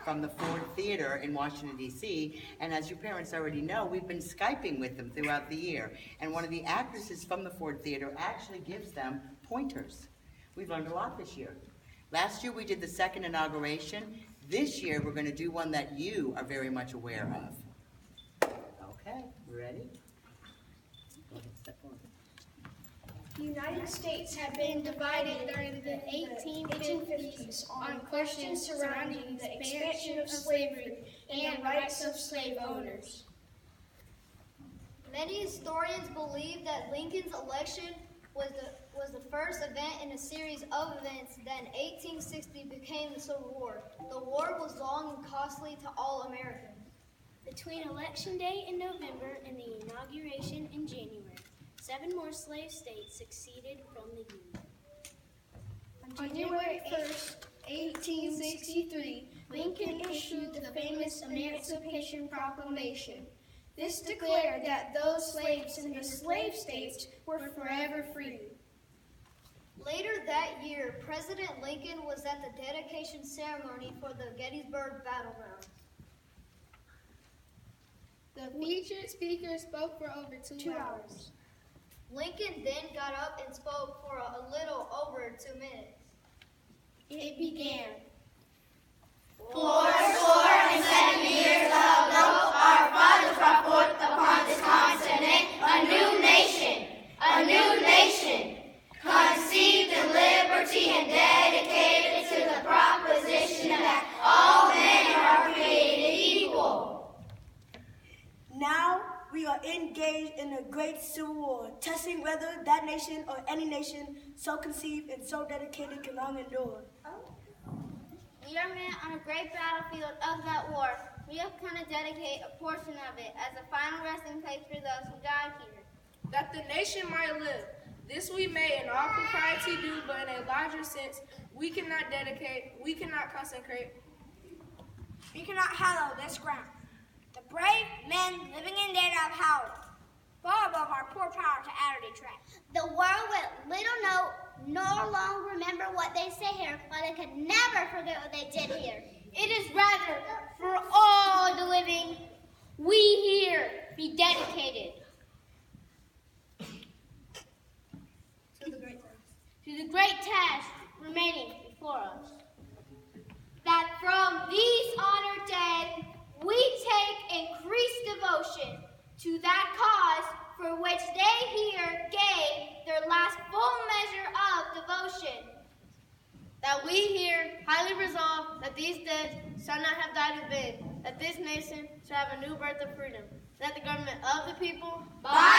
from the Ford Theater in Washington, D.C., and as your parents already know, we've been Skyping with them throughout the year, and one of the actresses from the Ford Theater actually gives them pointers. We've learned a lot this year. Last year we did the second inauguration. This year we're going to do one that you are very much aware of. Okay, we ready? Go ahead, step forward. The United States had been divided during the 1850s on questions surrounding the expansion of slavery and rights of slave owners. Many historians believe that Lincoln's election was the first event in a series of events that in 1860 became the Civil War. The war was long and costly to all Americans. Between Election Day in November and the inauguration in January, 7 more slave states seceded from the Union. On January 1st, 1863, Lincoln issued the famous Emancipation Proclamation. This declared that those slaves in the slave states were forever free. Later that year, President Lincoln was at the dedication ceremony for the Gettysburg battlegrounds. The featured speaker spoke for over 2 hours. Lincoln then got up and spoke for a little over 2 minutes. It began. 407 years ago, our fathers brought forth upon this continent a new nation, conceived in liberty and dedicated to the proposition that all men are created equal. Now we are engaged in a great civil war, testing whether that nation or any nation so conceived and so dedicated can long endure. We are met on a great battlefield of that war. We have come to dedicate a portion of it as a final resting place for those who died here. That the nation might live. This we may in all propriety do, but in a larger sense, we cannot dedicate, we cannot consecrate. We cannot hallow this ground. The brave men living and dead have howled, far above our poor power to utter detract. The world with little note no longer remember what they say here, but they could never forget what they did here. It is rather for all the living, we here be dedicated to the great task remaining before us. That from these honored dead, we take increased devotion to that cause for which they here gave their last full measure of devotion. That we here highly resolve that these dead shall not have died in vain, that this nation shall have a new birth of freedom, that the government of the people, by